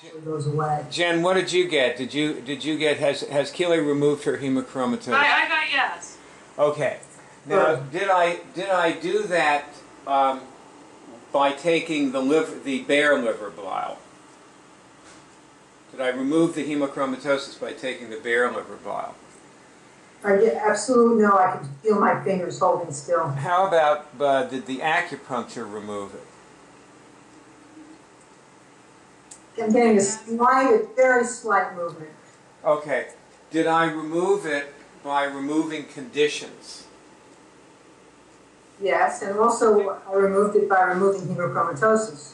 actually goes away. Jen, what did you get? Did you get, has Keely removed her hemochromatosis? I got yes. Okay. Now, did I do that by taking the bare liver bile? Did I remove the hemochromatosis by taking the bare liver bile? I get absolutely no. I can feel my fingers holding still. How about did the acupuncture remove it? I'm getting a very slight movement. Okay. Did I remove it by removing conditions? Yes, and also I removed it by removing hemochromatosis.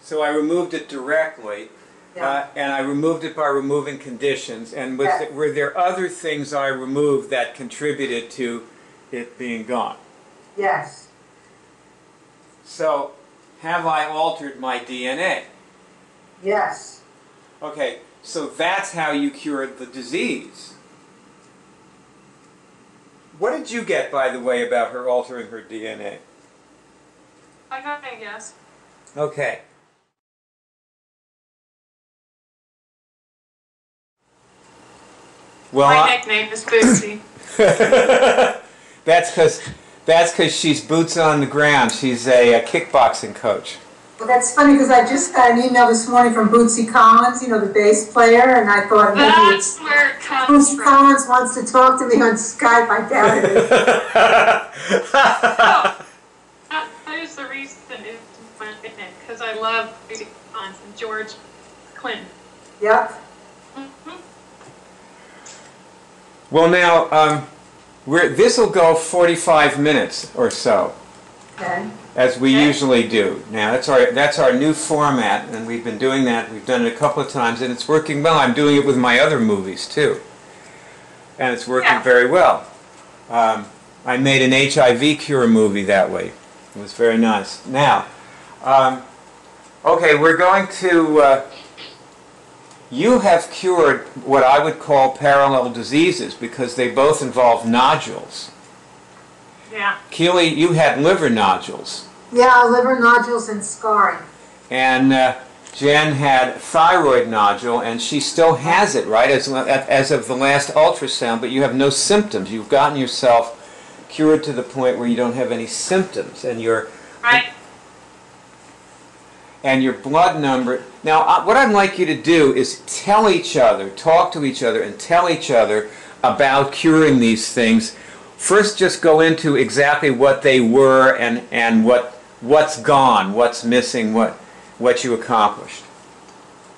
So I removed it directly, Yeah. and I removed it by removing conditions. And were there other things I removed that contributed to it being gone? Yes. So, have I altered my DNA? Yes. Okay, so that's how you cured the disease. What did you get, by the way, about her altering her DNA? I got a yes. Okay. Well, My nickname is Bootsy. that's because she's boots on the ground. She's a kickboxing coach. Well, that's funny because I just got an email this morning from Bootsy Collins, you know, the bass player, and I thought maybe That's where it comes Bootsy from. Collins wants to talk to me on Skype. I doubt it. Oh, that is the reason it's my nickname, because I love Bootsy Collins and George Clinton. Yep. Well, now this will go 45 minutes or so, Okay. as we usually do. Now that's our new format, and we've been doing that. We've done it a couple of times, and it's working well. I'm doing it with my other movies too, and it's working very well. I made an HIV cure movie that way. It was very nice. Now, okay, we're going to. You have cured what I would call parallel diseases because they both involve nodules. Yeah. Keely, you had liver nodules. Yeah, liver nodules and scarring. And Jen had thyroid nodule, and she still has it, right, as of the last ultrasound, but you have no symptoms. You've gotten yourself cured to the point where you don't have any symptoms, and your blood number. Now, what I'd like you to do is tell each other, talk to each other, and tell each other about curing these things. First, just go into exactly what they were and what's gone, what's missing, what you accomplished.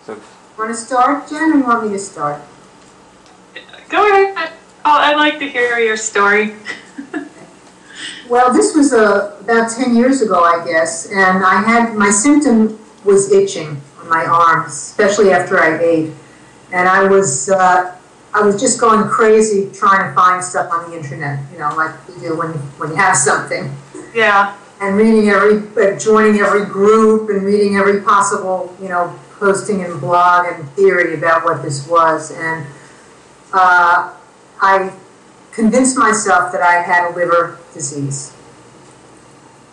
So, Want to start, Jen, or you want me to start? Go ahead. I'd like to hear your story. Well, this was about 10 years ago, I guess, and my symptom was itching on my arms, especially after I ate, and I was just going crazy trying to find stuff on the internet, you know, like you do when you have something. Yeah. And joining every group and reading every possible, you know, posting and blog and theory about what this was, and I convinced myself that I had a liver disease.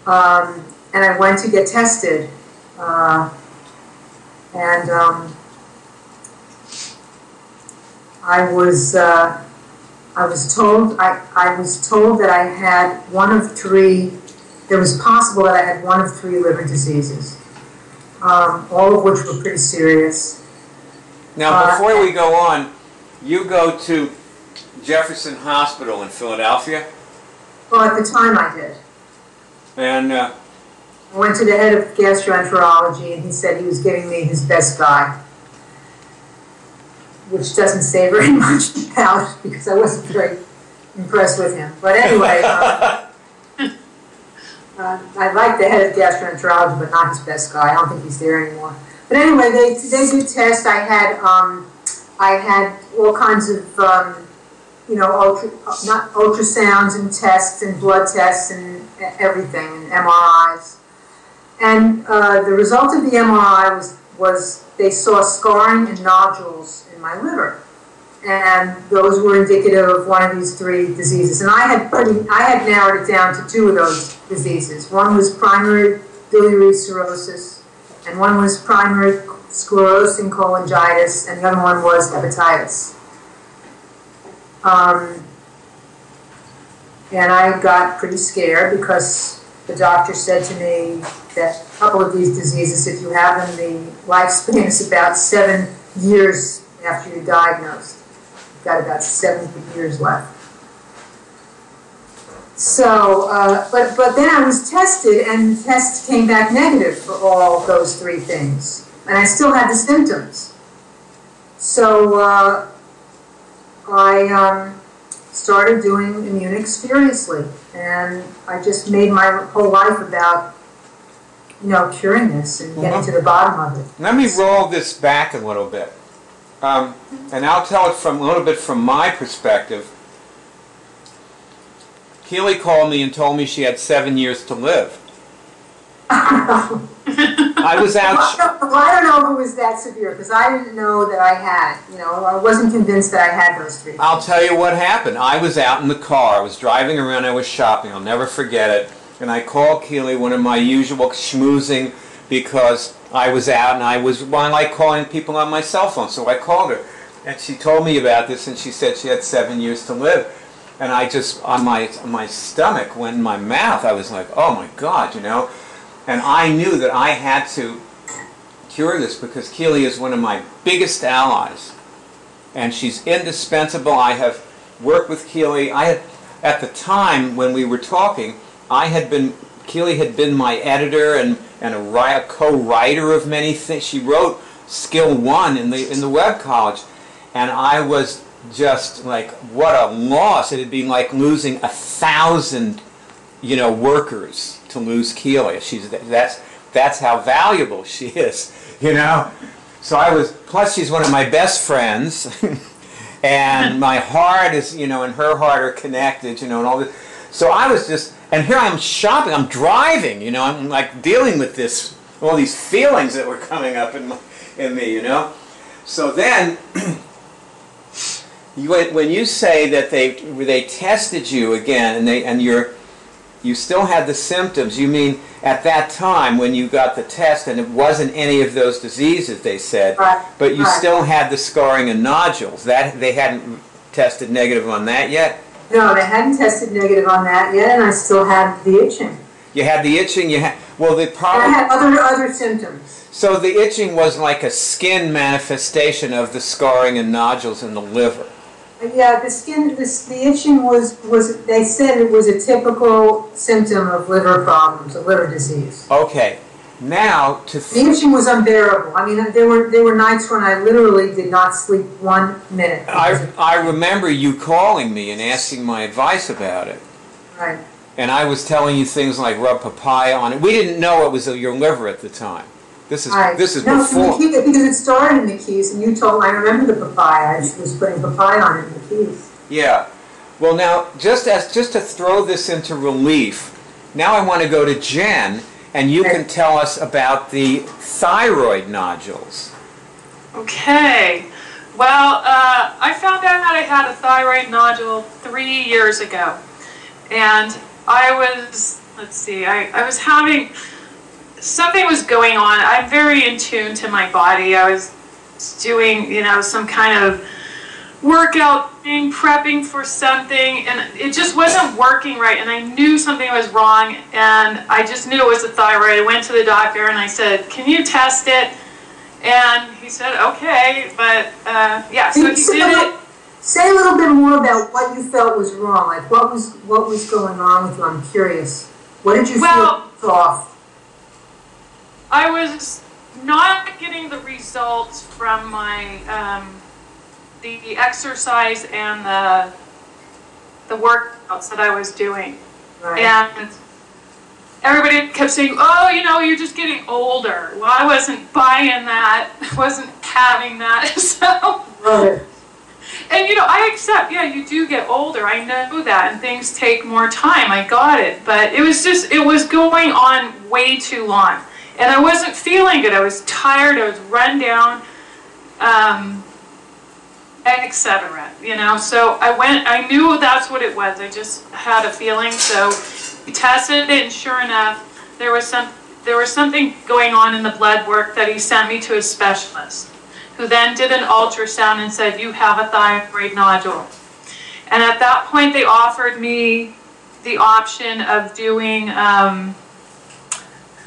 And I went to get tested, and I was told that I had one of three. It was possible that I had one of three liver diseases, all of which were pretty serious. now, before we go on, you go to Jefferson Hospital in Philadelphia? Well, at the time I did. And I went to the head of gastroenterology, and he said he was giving me his best guy, which doesn't say very much about, because I wasn't very impressed with him. But anyway, I like the head of gastroenterology, but not his best guy. I don't think he's there anymore. But anyway, they did test. I had all kinds of you know, ultrasounds and tests and blood tests and everything, and MRIs. And the result of the MRI was they saw scarring and nodules in my liver. And those were indicative of one of these three diseases. And I had narrowed it down to two of those diseases. One was primary biliary cirrhosis, and one was primary sclerosing cholangitis, and the other one was hepatitis. And I got pretty scared because the doctor said to me that a couple of these diseases, if you have them, the lifespan is about 7 years after you're diagnosed. You've got about 70 years left. So, but then I was tested, and the test came back negative for all those 3 things. And I still had the symptoms. So I started doing Immunix furiously. And I just made my whole life about, curing this and getting to the bottom of it. Let me roll this back a little bit. And I'll tell it a little bit from my perspective. Keely called me and told me she had 7 years to live. I was out. Well, I don't know if it was that severe because I didn't know that I had. I wasn't convinced that I had those 3 things. I'll tell you what happened. I was out in the car. I was driving around. I was shopping. I'll never forget it. And I called Keely, one of my usual schmoozing, because I was out and I like calling people on my cell phone. So I called her, and she told me about this, and she said she had 7 years to live. And I just, on my stomach, went in my mouth. I was like, oh my God, And I knew that I had to cure this because Keely is one of my biggest allies. And she's indispensable. I have worked with Keely. At the time when we were talking, Keely had been my editor and a co-writer of many things. She wrote Skill 1 in the Web College. And I was just like, what a loss. It would be like losing 1,000, workers to lose Keely. That's how valuable she is, So plus she's one of my best friends, and my heart is, and her heart are connected, and all this. So I was just, and here I'm shopping, I'm driving, I'm like dealing with all these feelings that were coming up in me, So then, when you say that they tested you again and you still had the symptoms, you mean at that time when you got the test and it wasn't any of those diseases, they said, but you still had the scarring and nodules. That they hadn't tested negative on that yet? No, they hadn't tested negative on that yet, and I still had the itching. You had the itching. I had other symptoms. So the itching was like a skin manifestation of the scarring and nodules in the liver. Yeah, the itching was they said it was a typical symptom of liver problems, of liver disease. Okay, now the itching was unbearable. I mean, there were nights when I literally did not sleep 1 minute. I remember you calling me and asking my advice about it. Right. And I was telling you things like rub papaya on it. We didn't know it was your liver at the time. This is before. Because it started in the keys, and you told. I remember the papaya. I was putting papaya on it in the keys. Yeah. Well, now just to throw this into relief, now I want to go to Jenn, and you can tell us about the thyroid nodules. Okay. Well, I found out I had a thyroid nodule 3 years ago, and I was. Let's see. I was having. Something was going on. I'm very in tune to my body. I was doing, some kind of workout thing, prepping for something, and it just wasn't working right, and I knew something was wrong, and I just knew it was the thyroid. I went to the doctor, and I said, can you test it? And he said, okay, but, yeah, so he did it. Say a little bit more about what you felt was wrong. Like, what was going on with you? I'm curious. What did you feel off? I was not getting the results from my the exercise and the workouts that I was doing. Right. And everybody kept saying, oh, you're just getting older. Well, I wasn't buying that. I wasn't having that. So, right. And I accept, yeah, you do get older. I know that, and things take more time. I got it. But it was going on way too long. And I wasn't feeling good. I was tired. I was run down, etc. So I knew that's what it was. I just had a feeling. So we tested it, and sure enough, there was there was something going on in the blood work that he sent me to a specialist, who then did an ultrasound and said, you have a thyroid nodule. And at that point, they offered me the option of doing,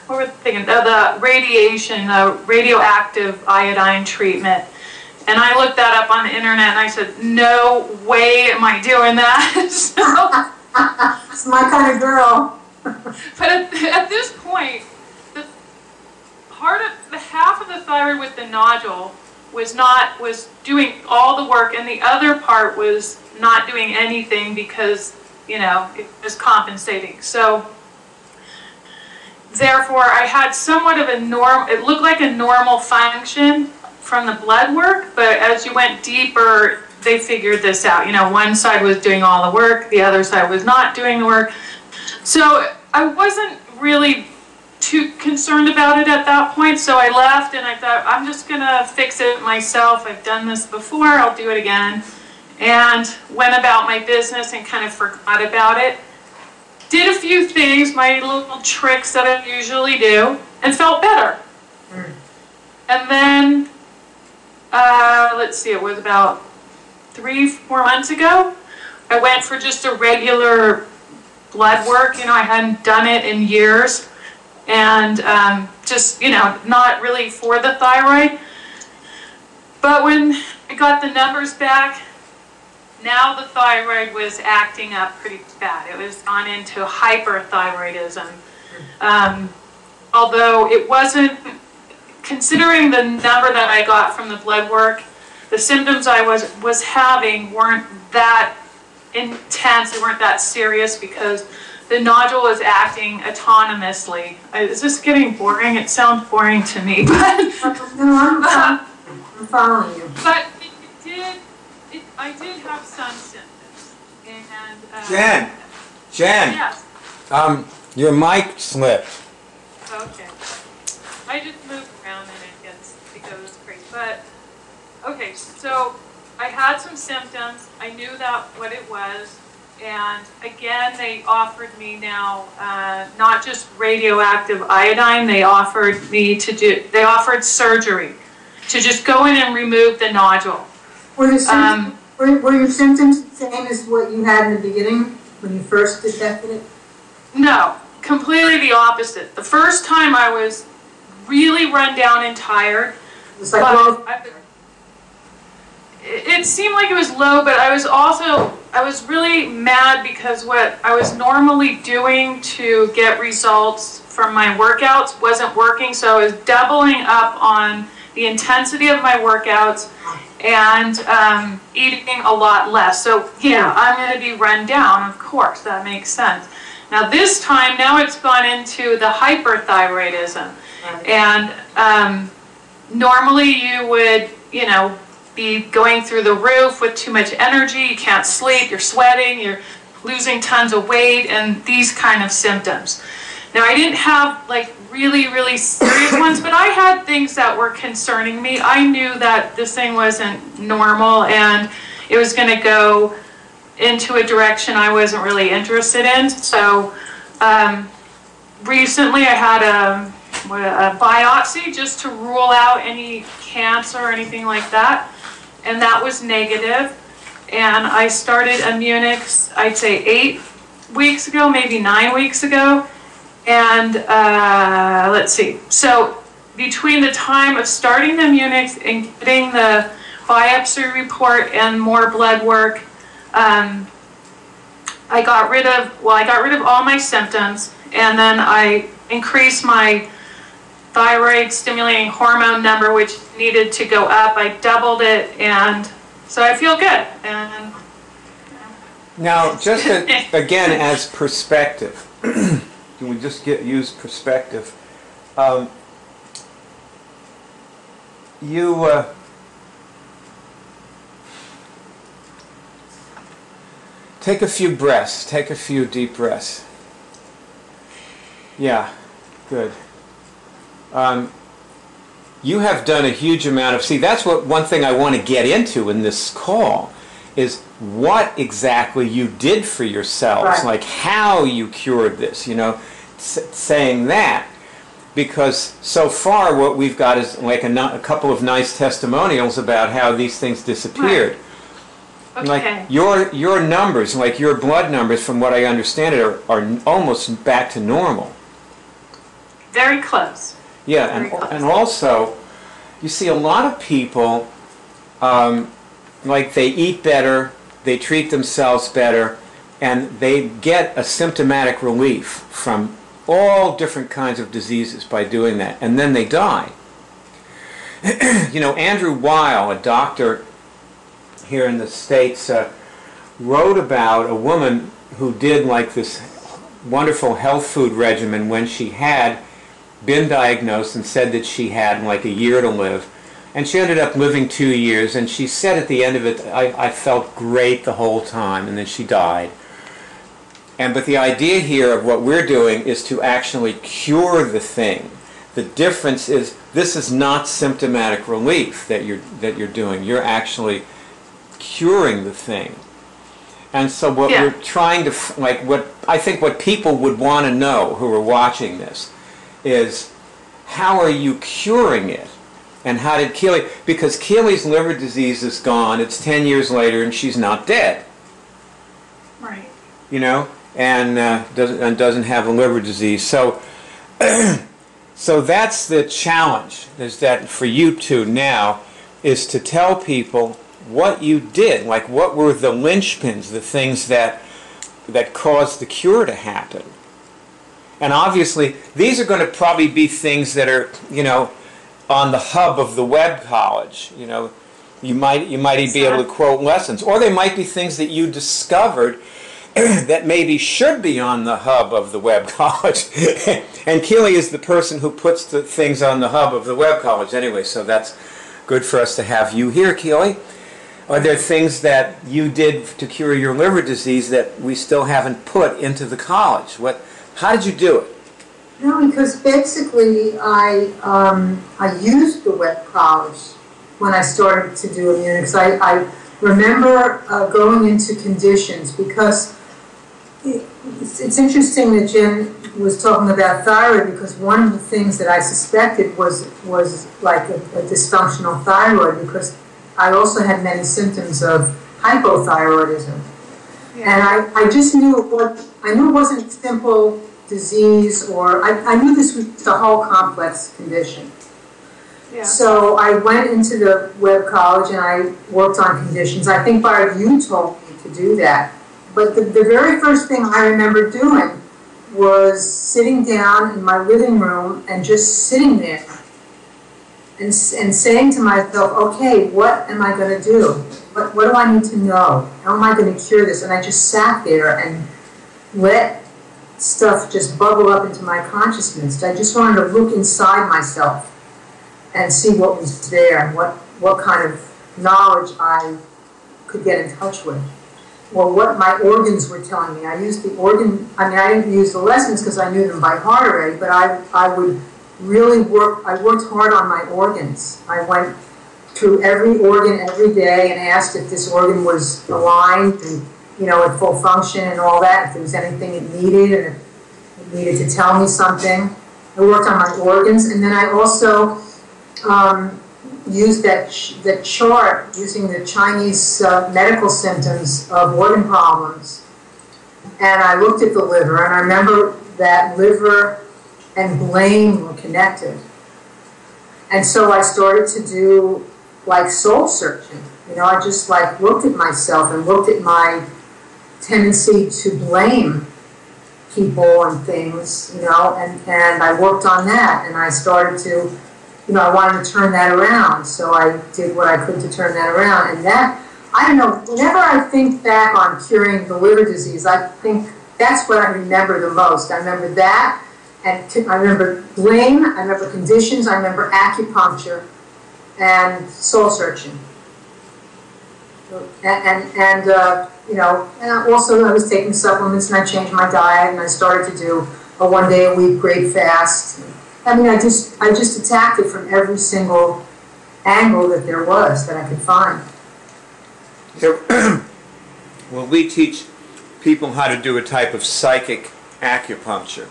what were they thinking? The radiation, radioactive iodine treatment. And I looked that up on the internet and I said, no way am I doing that. So, it's my kind of girl. but at this point, the half of the thyroid with the nodule was doing all the work, and the other part was not doing anything because, you know, it was compensating. So therefore, I had somewhat of a it looked like a normal function from the blood work, but as you went deeper, they figured this out. You know, one side was doing all the work, the other side was not doing the work. So I wasn't really too concerned about it at that point, so I left and I thought, I'm just gonna fix it myself. I've done this before, I'll do it again. And went about my business and kind of forgot about it. Did a few things, my little tricks that I usually do, and felt better. And then, let's see, it was about 3-4 months ago, I went for just a regular blood work. You know, I hadn't done it in years. And just, you know, not really for the thyroid. But when I got the numbers back, now the thyroid was acting up pretty bad. It was gone into hyperthyroidism. Although it wasn't, considering the number that I got from the blood work, the symptoms I was having weren't that intense, they weren't that serious, because the nodule was acting autonomously. Is this getting boring? It sounds boring to me, but No, I'm following you. But I did have some symptoms. And Jen, yes. Your mic slipped. Okay. I just moved around and it goes crazy. But okay, so I had some symptoms. I knew that what it was. And again, they offered me now not just radioactive iodine. They offered me they offered surgery to just go in and remove the nodule. Were your symptoms the same as what you had in the beginning when you first detected it? No, completely the opposite. The first time I was really run down and tired. It was like it seemed like it was low, but I was really mad because what I was normally doing to get results from my workouts wasn't working, so I was doubling up on the intensity of my workouts and eating a lot less. So yeah, I'm going to be run down, of course, that makes sense. Now this time, now it's gone into the hyperthyroidism. And normally you would, you know, be going through the roof with too much energy, you can't sleep, you're sweating, you're losing tons of weight, and these kind of symptoms. Now I didn't have like really, really serious ones, but I had things that were concerning me. I knew that this thing wasn't normal and it was going to go into a direction I wasn't really interested in. So recently I had a biopsy just to rule out any cancer or anything like that, and that was negative. And I started Immunix, I'd say 8 weeks ago, maybe 9 weeks ago. And let's see, so between the time of starting the Immunix and getting the biopsy report and more blood work, I got rid of all my symptoms, and then I increased my thyroid stimulating hormone number, which needed to go up. I doubled it, and so I feel good. And now, just again as perspective, can we just use perspective? Take a few breaths. Take a few deep breaths. Yeah, good. You have done a huge amount of, see, that's one thing I want to get into in this call, is what exactly you did for yourselves, right. Like how you cured this, you know, saying that. because so far what we've got is like a couple of nice testimonials about how these things disappeared. Right. Okay. Like your numbers, like your blood numbers, from what I understand it, are almost back to normal. Very close. Yeah, Very close. And also, you see a lot of people, like they eat better, they treat themselves better, and they get a symptomatic relief from all different kinds of diseases by doing that, and then they die. You know, Andrew Weil, a doctor here in the States, wrote about a woman who did like this wonderful health food regimen when she had been diagnosed and said that she had like a year to live. And she ended up living 2 years, and she said at the end of it, I felt great the whole time, and then she died. But the idea here of what we're doing is to actually cure the thing. The difference is this is not symptomatic relief that you're doing. You're actually curing the thing. And so what we're trying to, like, what I think what people would want to know who are watching this is, how are you curing it? And how did Keely, because Keely's liver disease is gone, it's 10 years later and she's not dead. Right. You know, and doesn't have a liver disease. So, so that's the challenge, is that for you two now, is to tell people what you did, like what were the linchpins, the things that caused the cure to happen. And obviously, these are going to probably be things that are, you know, on the hub of the web college. You know, you might be able to quote lessons, or they might be things that you discovered that maybe should be on the hub of the web college. And Keely is the person who puts the things on the hub of the web college anyway, so that's good for us to have you here, Keely. Are there things that you did to cure your liver disease that we still haven't put into the college? How did you do it? No, because basically I used the web college when I started to do immune, because I remember going into conditions, because it's interesting that Jenn was talking about thyroid, because one of the things that I suspected was like a dysfunctional thyroid, because I also had many symptoms of hypothyroidism. Yeah. And I just knew I knew it wasn't simple disease, or I knew this was a whole complex condition. Yeah. So I went into the web college and I worked on conditions. I think Barb, you told me to do that. But the very first thing I remember doing was sitting down in my living room and just sitting there and saying to myself, okay, what am I going to do? What do I need to know? How am I going to cure this? And I just sat there and let stuff just bubble up into my consciousness. I just wanted to look inside myself and see what was there, and what kind of knowledge I could get in touch with, or what my organs were telling me. I used the organ, I mean, I didn't use the lessons because I knew them by heart already, but I would really I worked hard on my organs. I went through every organ every day and asked if this organ was aligned and, you know, at full function and all that, if there was anything it needed, and if it needed to tell me something. I worked on my organs, and then I also used that chart using the Chinese medical symptoms of organ problems. And I looked at the liver, and I remember that liver and blame were connected. And so I started to do like soul searching. You know, I just like looked at myself and looked at my tendency to blame people and things, you know, and I worked on that, and I started to, you know, I wanted to turn that around, so I did what I could to turn that around. And that, I don't know, whenever I think back on curing the liver disease, I think that's what I remember the most. I remember that, and I remember blame, I remember conditions, I remember acupuncture, and soul searching. And you know, and also I was taking supplements, and I changed my diet, and I started to do a 1 day a week great fast. I mean, I just attacked it from every single angle that there was that I could find. So, well, we teach people how to do a type of psychic acupuncture.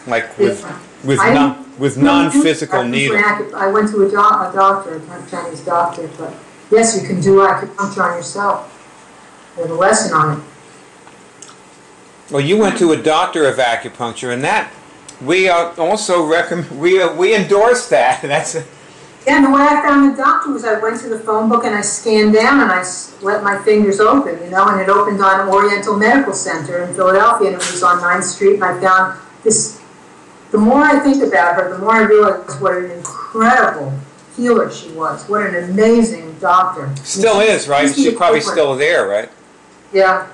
like different. with non-physical needles. I went to a doctor, a Chinese doctor, but yes, you can do acupuncture on yourself. There's a lesson on it. Well, you went to a doctor of acupuncture, and that we also recommend. We endorse that. That's a, yeah, and the way I found the doctor was I went to the phone book and I scanned down and I let my fingers open, you know, and it opened on Oriental Medical Center in Philadelphia, and it was on 9th Street, and I found this. The more I think about her, the more I realize what an incredible healer she was. What an amazing doctor. Still is, right? She's probably still there, right? Yeah.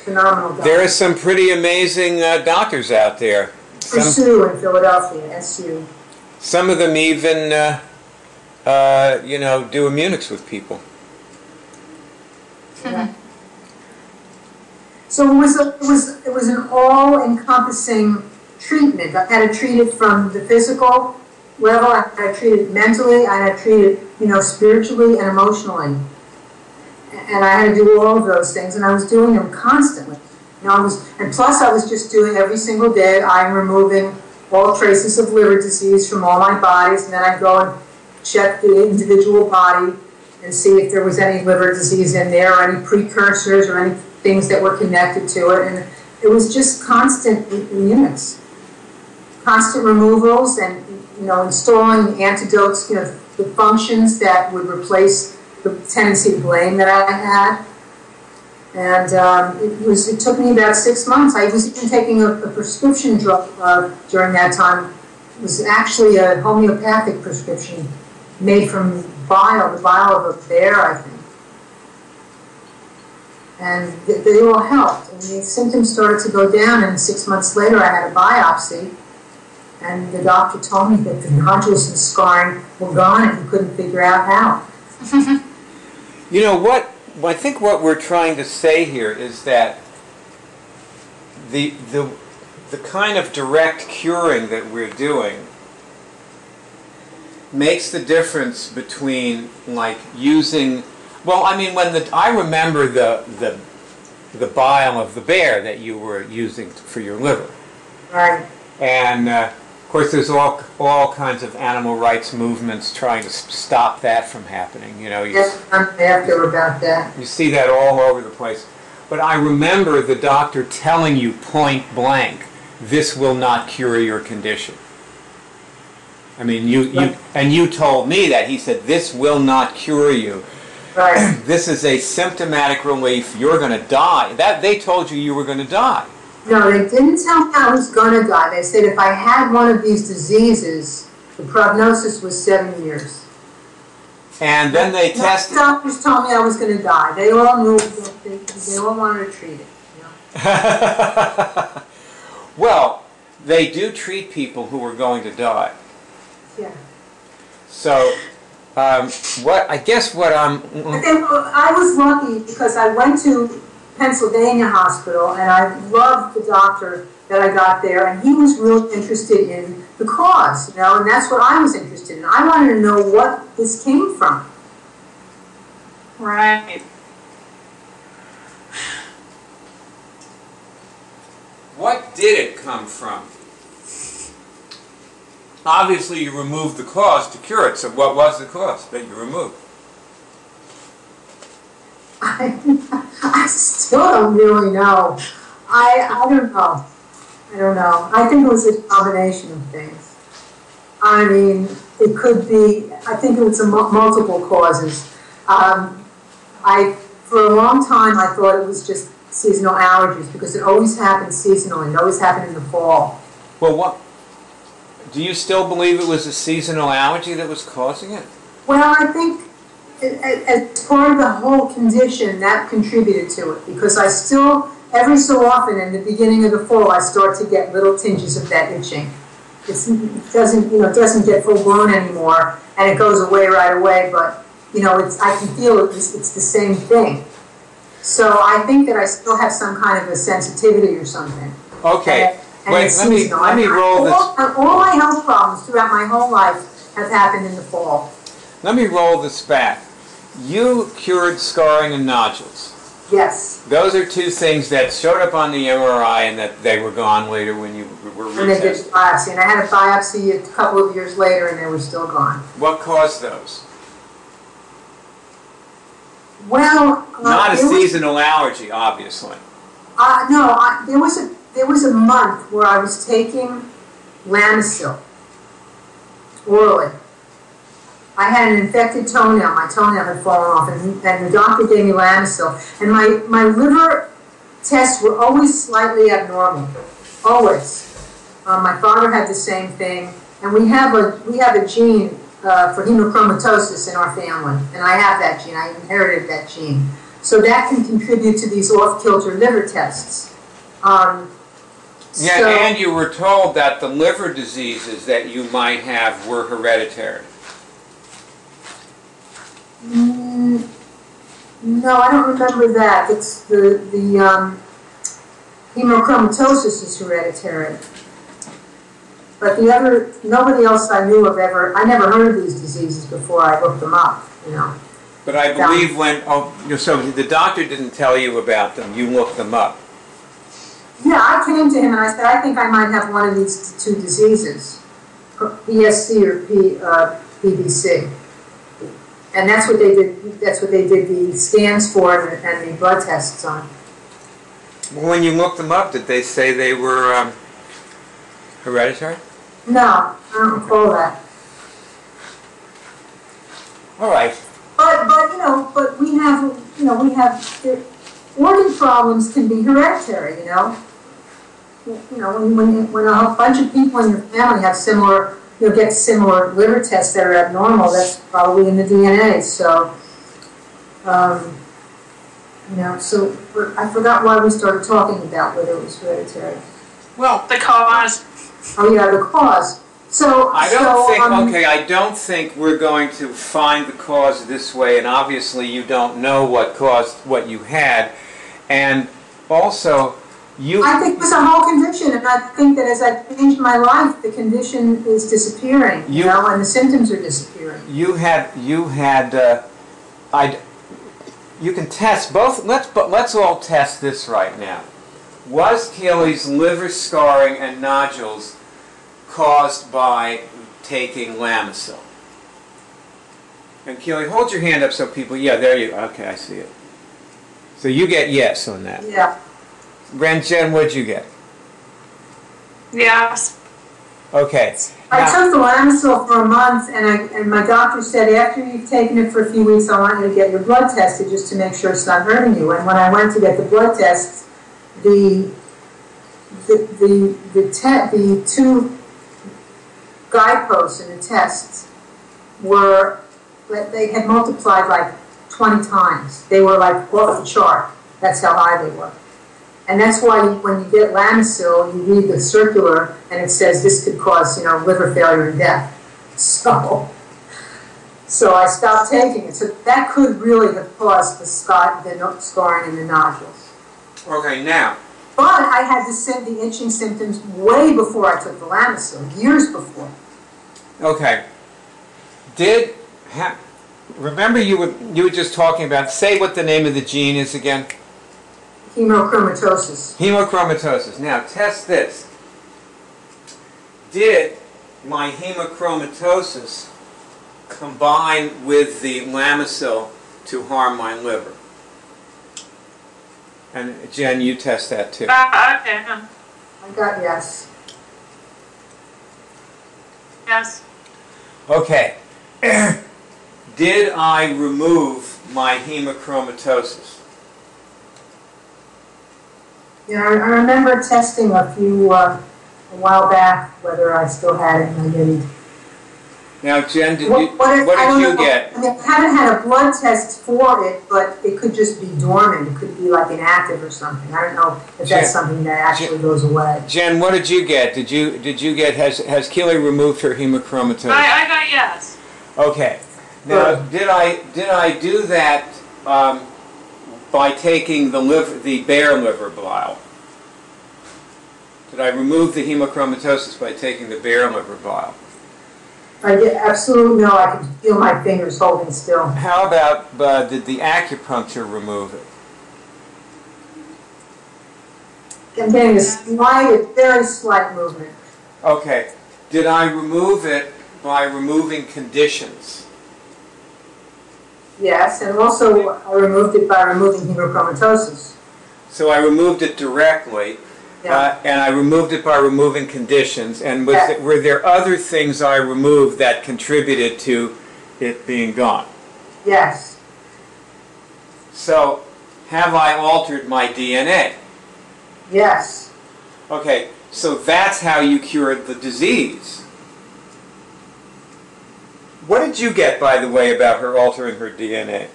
Phenomenal doctor. There are some pretty amazing doctors out there. SU in Philadelphia, SU. Some of them even, you know, do immunics with people. Yeah. So it was an all-encompassing treatment. I had to treat it from the physical level. I had to treat it mentally. I had to treat it, you know, spiritually and emotionally. And I had to do all of those things, and I was doing them constantly. You know, and plus I was just doing every single day. I'm removing all traces of liver disease from all my bodies, and then I'd go and check the individual body and see if there was any liver disease in there, or any precursors, or any things that were connected to it. And it was just constant immunics, constant removals, and, you know, installing antidotes, you know, the functions that would replace the tendency to blame that I had. And it took me about 6 months. I was even taking a prescription drug during that time. It was actually a homeopathic prescription made from bile, the bile of a bear, I think. And they all helped. And the symptoms started to go down, and 6 months later I had a biopsy, and the doctor told me that the nodules and scarring were gone, and he couldn't figure out how. You know what? I think what we're trying to say here is that the kind of direct curing that we're doing makes the difference between, like, using. Well, I mean, I remember the bile of the bear that you were using for your liver, Right. and of course, there's all kinds of animal rights movements trying to stop that from happening. You know, Yes, I'm after about that. you see that all over the place. But I remember the doctor telling you point blank, "This will not cure your condition." I mean, you told me that. He said, "This will not cure you. Right. This is a symptomatic relief. You're going to die." That they told you were going to die. No, they didn't tell me I was going to die. They said if I had one of these diseases, the prognosis was 7 years. And then they tested. The doctors told me I was going to die. They all knew. They all wanted to treat it. You know? Well, they do treat people who are going to die. Yeah. So, I guess what I'm. But I was lucky because I went to Pennsylvania hospital, and I loved the doctor that I got there, and he was really interested in the cause, you know, and that's what I was interested in. I wanted to know what this came from. Right. What did it come from? Obviously, you removed the cause to cure it. So, what was the cause that you removed? I still don't really know. I don't know. I don't know. I think it was a combination of things. I mean, it could be, I think it was multiple causes. For a long time, I thought it was just seasonal allergies because it always happened seasonally. It always happened in the fall. Well, what? Do you still believe it was a seasonal allergy that was causing it? Well, I think as part of the whole condition, that contributed to it because I still, every so often in the beginning of the fall, I start to get little tinges of that itching. It doesn't get full blown anymore, and it goes away right away. But I can feel it's the same thing. So I think that I still have some kind of a sensitivity or something. Okay. Wait, let me roll this. All my health problems throughout my whole life have happened in the fall. Let me roll this back. You cured scarring and nodules. Yes. Those are two things that showed up on the MRI and that they were gone later when you were retested. And they did biopsy, and I had a biopsy a couple of years later, and they were still gone. What caused those? Well, not a seasonal allergy, obviously. No, there was a month where I was taking Lamisil orally. I had an infected toenail. My toenail had fallen off, and the doctor gave me Lamisil. And my liver tests were always slightly abnormal, always. My father had the same thing, and we have a gene for hemochromatosis in our family, and I have that gene. I inherited that gene, so that can contribute to these off-kilter liver tests. And you were told that the liver diseases that you might have were hereditary. No, I don't remember that. It's the hemochromatosis is hereditary. But the other, nobody else I knew of ever, I never heard of these diseases before I looked them up, you know. But I believe so the doctor didn't tell you about them, you looked them up. Yeah, I came to him and I said, I think I might have one of these two diseases, PSC or PBC. And that's what they did. That's what they did the scans for and the blood tests on. Well, when you looked them up, did they say they were hereditary? No, I don't recall that. All right. But we have organ problems can be hereditary. When a bunch of people in your family have similar. You'll get similar liver tests that are abnormal. That's probably in the DNA. So, So I forgot why we started talking about whether it was hereditary. Well, the cause. Oh yeah, the cause. I don't think we're going to find the cause this way. And obviously, you don't know what caused what you had, and also. I think it's a whole condition, and I think that as I changed my life, the condition is disappearing, and the symptoms are disappearing. You can test both. Let's all test this right now. Was Keely's liver scarring and nodules caused by taking Lamisil? And Keely, hold your hand up so people. Yeah, there you. Okay, I see it. So you get yes on that. Yeah. Jenn, what'd you get? Yes. Okay. I took the Lamisil for a month, and my doctor said, after you've taken it for a few weeks, I want you to get your blood tested just to make sure it's not hurting you. And when I went to get the blood tests, the two guideposts in the tests they had multiplied like 20 times. They were like off the chart. That's how high they were. And that's why when you get Lamisil, you read the circular, and it says this could cause, liver failure and death. So I stopped taking it. So that could really have caused the scarring and the nodules. Okay, now. But I had the itching symptoms way before I took the Lamisil, years before. Okay. Remember you were just talking about, say what the name of the gene is again? Hemochromatosis. Hemochromatosis. Now, test this. Did my hemochromatosis combine with the Lamisil to harm my liver? And Jenn, you test that too. Okay. I got yes. Yes. Okay. Did I remove my hemochromatosis? Yeah, I remember testing a while back whether I still had it, and I didn't. Now, Jenn, what did you get? I mean, I haven't had a blood test for it, but it could just be dormant. It could be like inactive or something. I don't know if that's something that actually goes away. Jenn, what did you get? Did you get? Has Keely removed her hemochromatosis? I got yes. Okay. Now, did I do that by taking the bare liver bile? Did I remove the hemochromatosis by taking the bare liver bile? I get absolutely no. I can feel my fingers holding still. How about did the acupuncture remove it? I'm getting a very slight movement. Okay. Did I remove it by removing conditions? Yes, and also I removed it by removing hemochromatosis. So I removed it directly, and I removed it by removing conditions. And were there other things I removed that contributed to it being gone? Yes. So, have I altered my DNA? Yes. Okay, so that's how you cured the disease. What did you get, by the way, about her altering her DNA?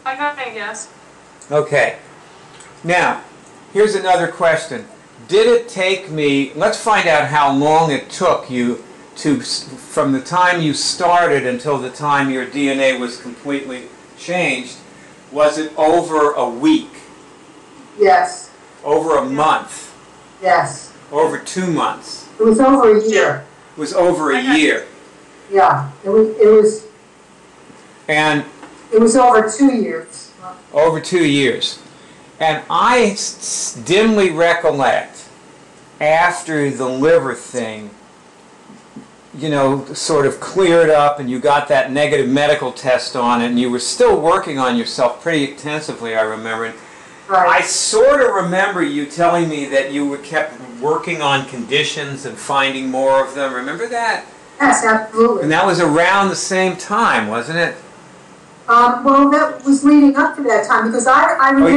I got a yes. Okay. Now, here's another question. Did it take me, let's find out how long it took you to, from the time you started until the time your DNA was completely changed. Was it over a week? Yes. Over a month? Yes. Over 2 months? It was over a year. It was over a year. Yeah. It was. And it was over 2 years. Over 2 years. And I dimly recollect, after the liver thing, you know, sort of cleared up and you got that negative medical test on it and you were still working on yourself pretty intensively, I remember. Right. I sort of remember you telling me that you were kept working on conditions and finding more of them. Remember that? Yes, absolutely. And that was around the same time, wasn't it? Well, that was leading up to that time because I remember.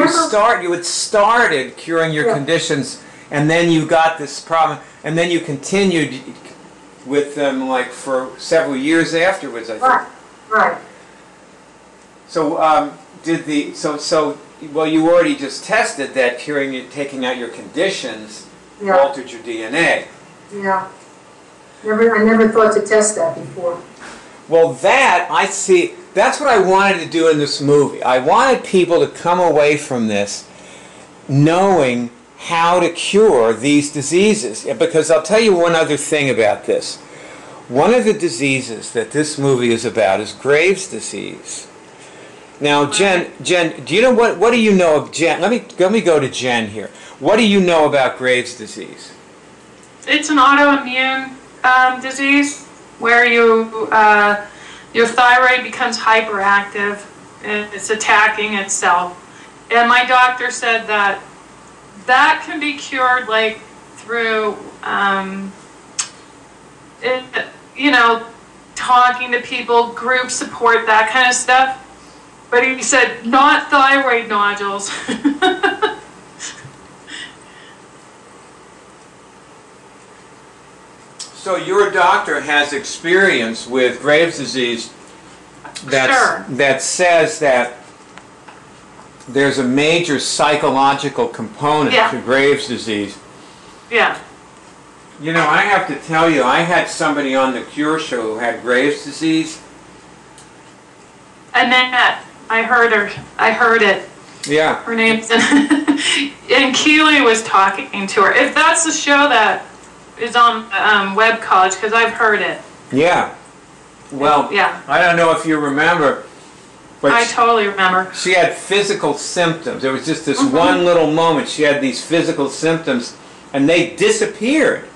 You had started curing your conditions, and then you got this problem, and then you continued with them like for several years afterwards, I think. Right. Right. So well, you already just tested that taking out your conditions altered your DNA. Yeah. I never thought to test that before. Well, that's what I wanted to do in this movie. I wanted people to come away from this knowing how to cure these diseases. Because I'll tell you one other thing about this. One of the diseases that this movie is about is Graves' disease. Now, Jenn, do you know what do you know of Jenn? Let me go to Jenn here. What do you know about Graves' disease? It's an autoimmune disease where your thyroid becomes hyperactive and it's attacking itself. And my doctor said that can be cured like through, talking to people, group support, that kind of stuff. But he said, not thyroid nodules. So your doctor has experience with Graves' disease that says that there's a major psychological component to Graves' disease. Yeah. You know, I have to tell you, I had somebody on the Cure show who had Graves' disease. Annette, I heard it. Yeah. Her name's and Keely was talking to her. If that's the show that is on Web College, because I've heard it. Yeah. Well, I don't know if you remember, but I totally remember. She had physical symptoms. There was just this one little moment. She had these physical symptoms, and they disappeared.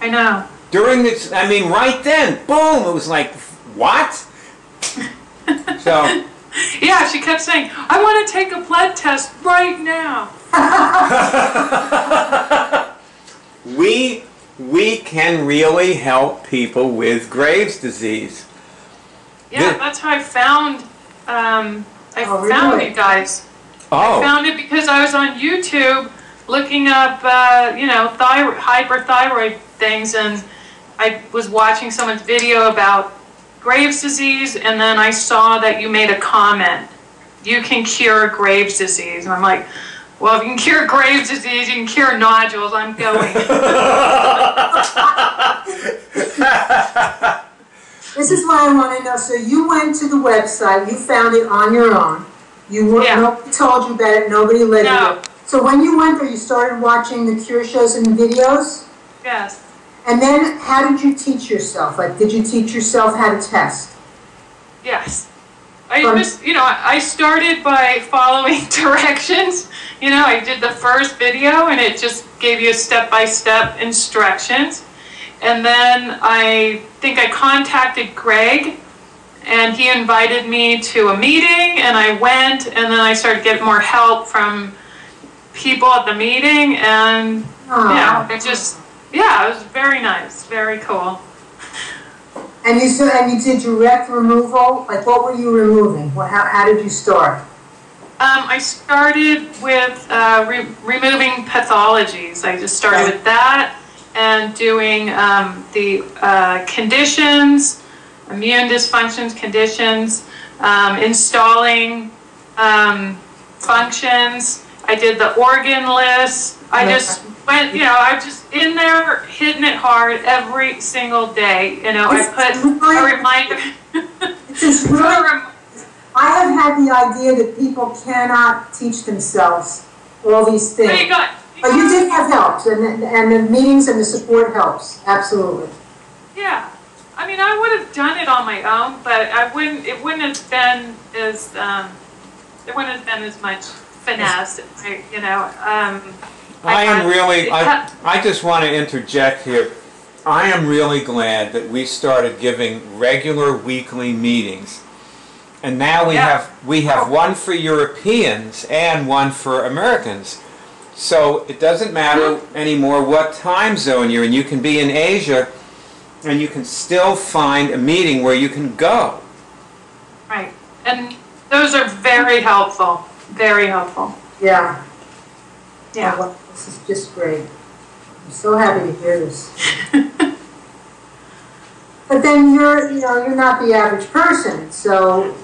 I know. During this, I mean, right then, boom! It was like, what? So. Yeah, she kept saying, "I want to take a blood test right now." We can really help people with Graves' disease. Yeah, that's how I found. Found you guys. Oh. I found it because I was on YouTube looking up, hyperthyroid things, and I was watching someone's video about Graves' disease, and then I saw that you made a comment. You can cure Graves' disease, and I'm like, well, if you can cure Graves' disease, you can cure nodules. I'm going. This is what I want to know. So you went to the website, you found it on your own. Nobody told you about it, nobody led you. So when you went there, you started watching the Cure shows and videos? Yes. And then how did you teach yourself? Like, did you teach yourself how to test? Yes. I started by following directions. I did the first video and it just gave you step-by-step instructions. And then I think I contacted Greg and he invited me to a meeting and I went, and then I started getting more help from people at the meeting, and it was very nice, very cool. And you did direct removal? Like, what were you removing? How did you start? I started with removing pathologies. I just started with that and doing the conditions, immune dysfunctions conditions, installing functions. I did the organ list. I just went, I just in there hitting it hard every single day. I put a reminder. I have had the idea that people cannot teach themselves all these things. But you did have help, and the meetings and the support helps, absolutely. Yeah. I would have done it on my own, but it wouldn't have been as much finesse, I just want to interject here. I am really glad that we started giving regular weekly meetings. And now we have one for Europeans and one for Americans. So it doesn't matter anymore what time zone you're in. You can be in Asia and you can still find a meeting where you can go. Right. And those are very helpful. Very helpful. Yeah. Yeah. Oh, well, this is just great. I'm so happy to hear this. But then you're not the average person, so.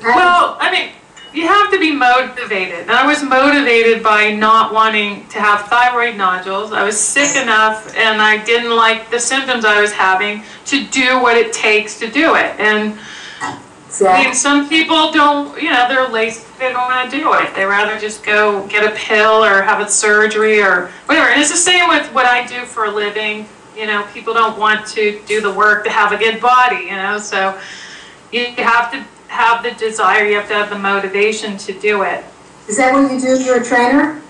Well, you have to be motivated. And I was motivated by not wanting to have thyroid nodules. I was sick enough and I didn't like the symptoms I was having to do what it takes to do it. And some people don't, they're lazy, they don't want to do it. They rather just go get a pill or have a surgery or whatever. And it's the same with what I do for a living. People don't want to do the work to have a good body, so you have to have the desire, you have to have the motivation to do it. Is that what you do? You're a trainer?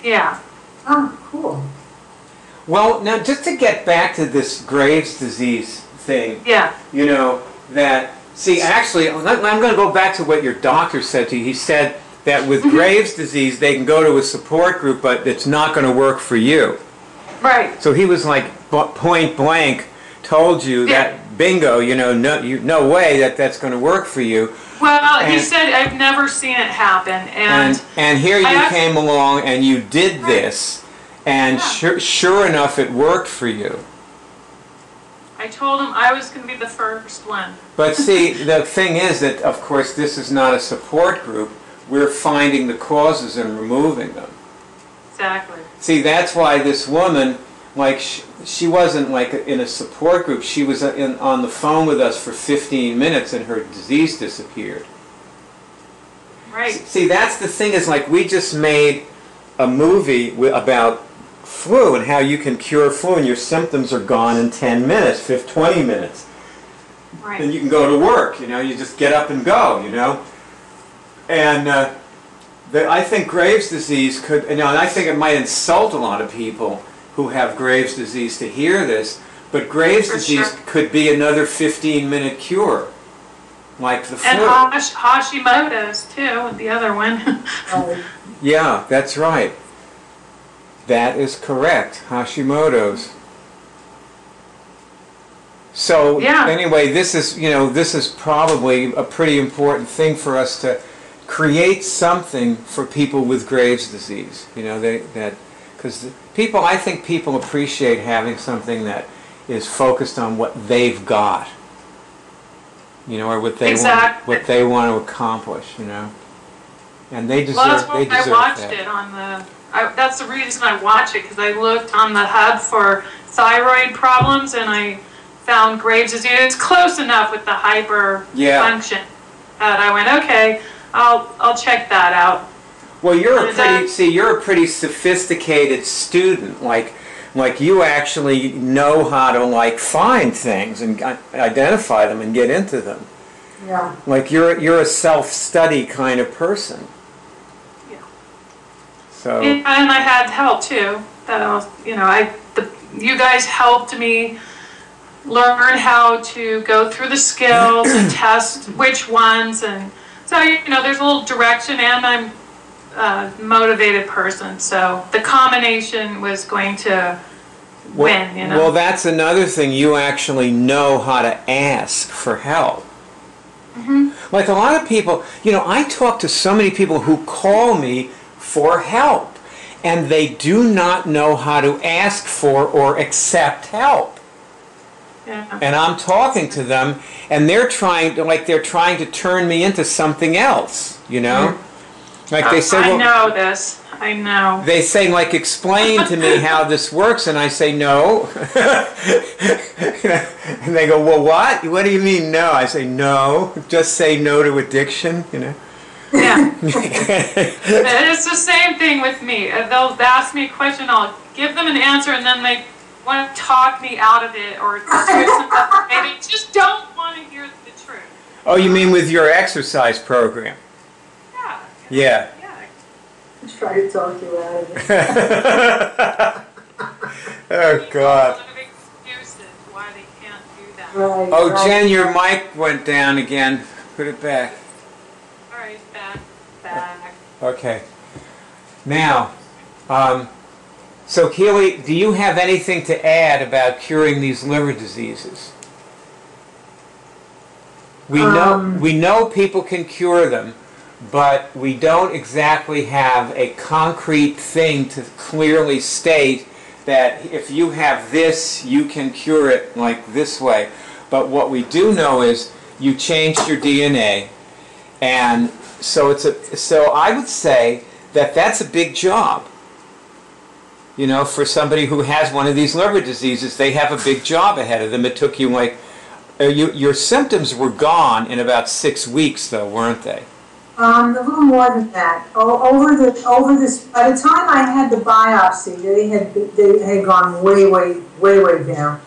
Yeah. Oh, cool. Well, now just to get back to this Graves' disease thing. Yeah. Actually, I'm going to go back to what your doctor said to you. He said that with Graves' disease, they can go to a support group, but it's not going to work for you. Right. So he was like point blank told you that bingo, no way that that's going to work for you. Well, he said I've never seen it happen, and here you came along and you did this, and sure enough, it worked for you. I told him I was going to be the first one. But see, the thing is that, of course, this is not a support group. We're finding the causes and removing them. Exactly. See, that's why this woman, she wasn't in a support group. She was on the phone with us for 15 minutes and her disease disappeared. Right. See, that's the thing is we just made a movie about flu and how you can cure flu and your symptoms are gone in 10 minutes, 20 minutes. Right. And you can go to work, you just get up and go, And I think Graves' disease could, and I think it might insult a lot of people who have Graves' disease to hear this, but Graves' disease could be another 15-minute cure, like the flu. And Hashimoto's too, the other one. Yeah, that's right. That is correct, Hashimoto's. So anyway, this is probably a pretty important thing for us to create something for people with Graves' disease. Because I think people appreciate having something that is focused on what they've got, or what they want to accomplish, and they deserve. Well, that's what I watched it on the. That's the reason I watched it, because I looked on the hub for thyroid problems and I found Graves' disease. It's close enough with the hyper function that I went, okay, I'll check that out. Well, you're a pretty sophisticated student. Like you actually know how to find things and identify them and get into them. Yeah. Like you're a self-study kind of person. Yeah. So. And I had help too. That I was, you guys helped me learn how to go through the skills and test which ones, and so there's a little direction, and I'm a motivated person, so the combination was going to win. Well, that's another thing. You actually know how to ask for help. Mm-hmm. Like a lot of people, I talk to so many people who call me for help, and they do not know how to ask for or accept help. Yeah. And I'm talking to them, and they're trying to turn me into something else, Mm-hmm. Like they say, I know this. I know. They say, like, explain to me how this works, and I say, no. And they go, well, what? What do you mean, no? I say, no. Just say no to addiction, Yeah. It's the same thing with me. They'll ask me a question, I'll give them an answer, and then they want to talk me out of it, or they just don't want to hear the truth. Oh, you mean with your exercise program? Yeah. Yeah. Let's try to talk you out of it. Oh, God. A lot of excuses why they can't do that. Right, Oh, right. Jen, your mic went down again. Put it back. All right, back. Okay. Now, so Keely, do you have anything to add about curing these liver diseases? We know people can cure them, but we don't exactly have a concrete thing to clearly state that if you have this, you can cure it like this way. But what we do know is you changed your DNA, and so I would say that that's a big job. For somebody who has one of these liver diseases, they have a big job ahead of them. It took you your symptoms were gone in about 6 weeks, though, weren't they? A little more than that. Over this, by the time I had the biopsy, they had gone way down. Way down.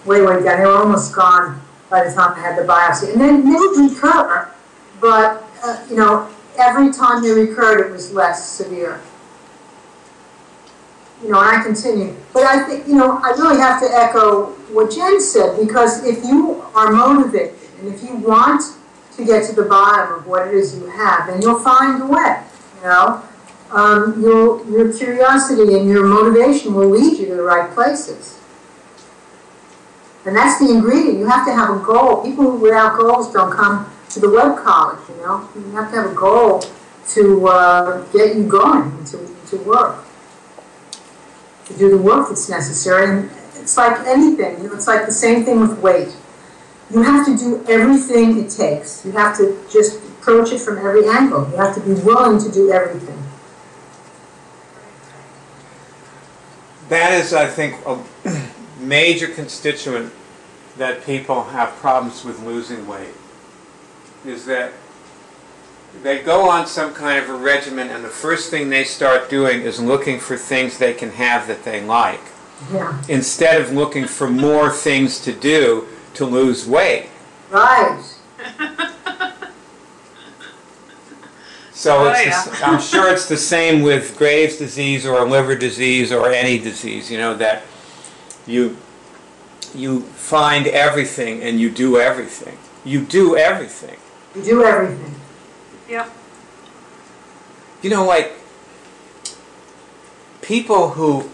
They were almost gone by the time I had the biopsy. And then they would recur, but, every time they recurred, it was less severe. And I continued. But I think, I really have to echo what Jen said, because if you are motivated, and if you want to get to the bottom of what it is you have, then you'll find a way, your curiosity and your motivation will lead you to the right places. And that's the ingredient. You have to have a goal. People without goals don't come to the web college, You have to have a goal to get you going, to work, to do the work that's necessary. And it's like anything, it's like the same thing with weight. You have to do everything it takes. You have to just approach it from every angle. You have to be willing to do everything. That is, I think, a major constituent that people have problems with losing weight, is that they go on some kind of a regimen, and the first thing they start doing is looking for things they can have that they like, instead of looking for more things to do to lose weight. Right. So I'm sure it's the same with Graves' disease or liver disease or any disease, that you find everything and you do everything. You do everything. You do everything. Yep. Like people who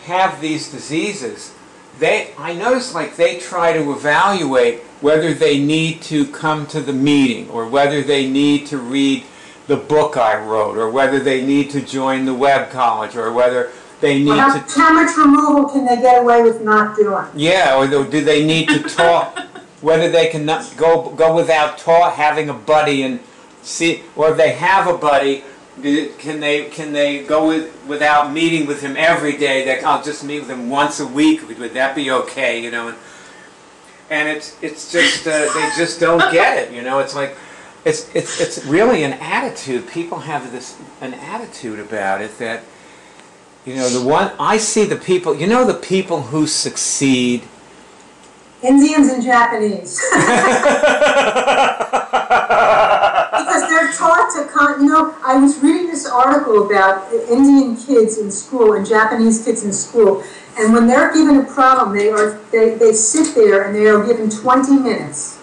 have these diseases, I notice they try to evaluate whether they need to come to the meeting, or whether they need to read the book I wrote, or whether they need to join the web college, or whether they need to... How much removal can they get away with not doing? Yeah, or do they need to talk, whether they can not go without having a buddy and see, or if they have a buddy, can they go without meeting with him every day? I'll just meet with him once a week. Would that be okay? And it's just they just don't get it. It's like it's really an attitude. People have an attitude about it that the one I see the people. The people who succeed. Indians and Japanese. article about Indian kids in school and Japanese kids in school, and when they're given a problem, they sit there and they are given 20 minutes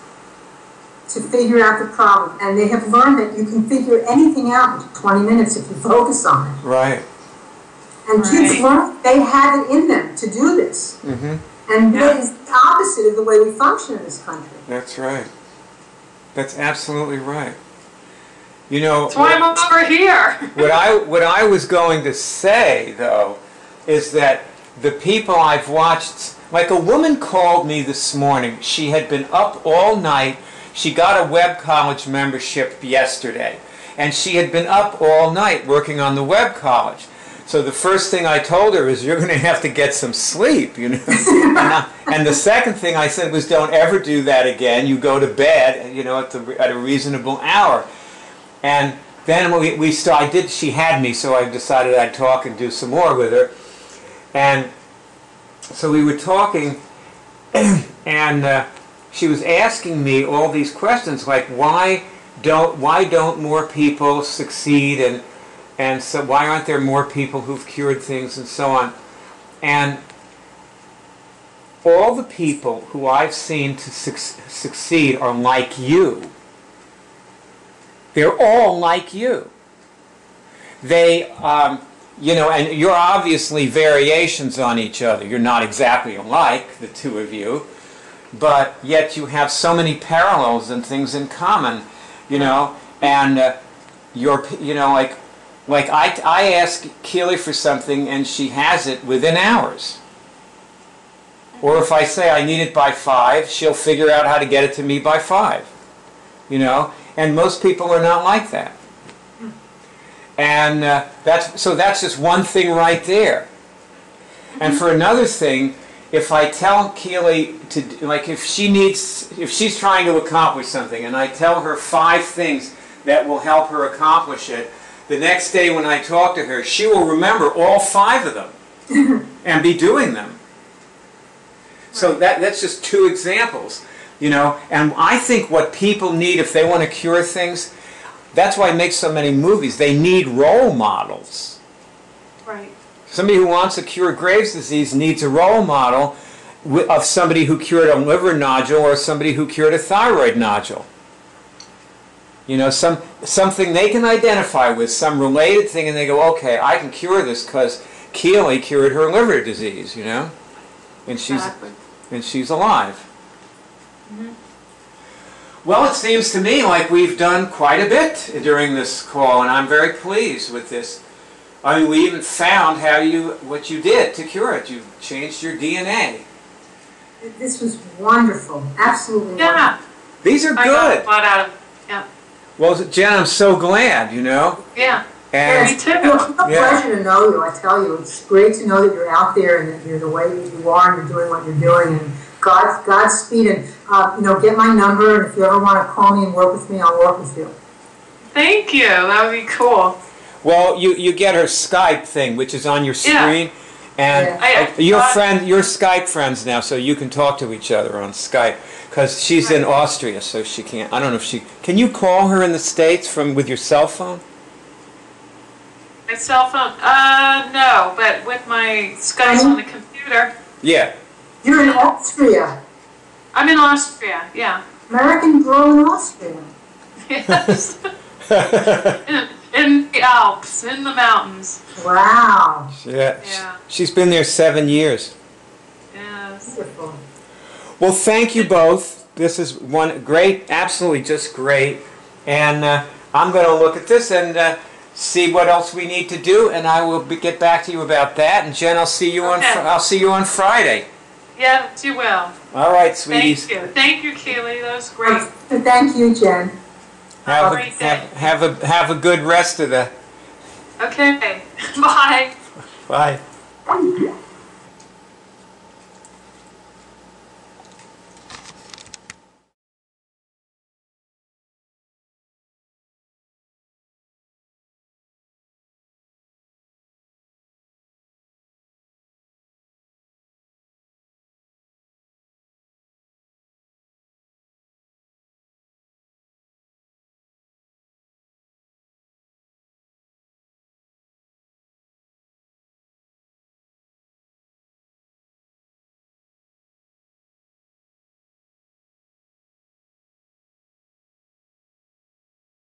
to figure out the problem, and they have learned that you can figure anything out in 20 minutes if you focus on it. Right. And kids learn, they have it in them to do this. And that is the opposite of the way we function in this country. That's right. That's absolutely right. You know, that's why I'm over here. what I was going to say, though, is that the people I've watched, like a woman called me this morning. She had been up all night. She got a web college membership yesterday, and she had been up all night working on the web college. So the first thing I told her is, you're going to have to get some sleep, you know. And the second thing I said was, don't ever do that again. You go to bed, you know, at a reasonable hour. And then she had me, so I decided I'd talk and do some more with her. And so we were talking, and she was asking me all these questions, like why don't more people succeed, and so why aren't there more people who've cured things, and so on. And all the people who I've seen to succeed are like you. They're all like you. They, you know, and you're obviously variations on each other. You're not exactly alike, the two of you, but yet you have so many parallels and things in common, you know. And you're, you know, like I ask Keely for something and she has it within hours. Or if I say I need it by 5, she'll figure out how to get it to me by 5. You know, and most people are not like that. And that's just one thing right there. And for another thing, if I tell Keely to, like, if she's trying to accomplish something, and I tell her 5 things that will help her accomplish it, the next day when I talk to her, she will remember all 5 of them and be doing them. So that's just 2 examples, you know. And I think what people need if they want to cure things, that's why I make so many movies. They need role models. Right. Somebody who wants to cure Graves' disease needs a role model of somebody who cured a liver nodule or somebody who cured a thyroid nodule. You know, something they can identify with, some related thing, and they go, okay, I can cure this because Keely cured her liver disease, you know, and she's alive. Well, it seems to me like we've done quite a bit during this call, and I'm very pleased with this. I mean, we even found what you did to cure it. You changed your DNA. This was wonderful, absolutely wonderful. These are good. I got a lot out of it. Yeah. Well, Jen, I'm so glad, you know. Yeah. And me too. It's a pleasure to know you, I tell you. It's great to know that you're out there and that you're the way that you are and you're doing what you're doing. And Godspeed. And, you know, get my number, and if you ever want to call me and work with me, I'll work with you. Thank you. That would be cool. Well, you get her Skype thing, which is on your screen. And you're Skype friends now, so you can talk to each other on Skype. Because she's in Austria, so she can't. I don't know if she... Can you call her in the States with your cell phone? My cell phone? No, but with my Skype on the computer. Yeah. You're in Austria. I'm in Austria, yeah. American girl in Austria. Yes. in the Alps, in the mountains. Wow. Yeah. She's been there 7 years. Yes. Wonderful. Well, thank you both. This is great, absolutely just great. And I'm going to look at this and see what else we need to do, and I will get back to you about that. And Jen, I'll see you on Friday. Yes, you will. All right, sweeties. Thank you, Keely. That was great. Thank you, Jen. Have a good rest of the... Okay. Bye. Bye.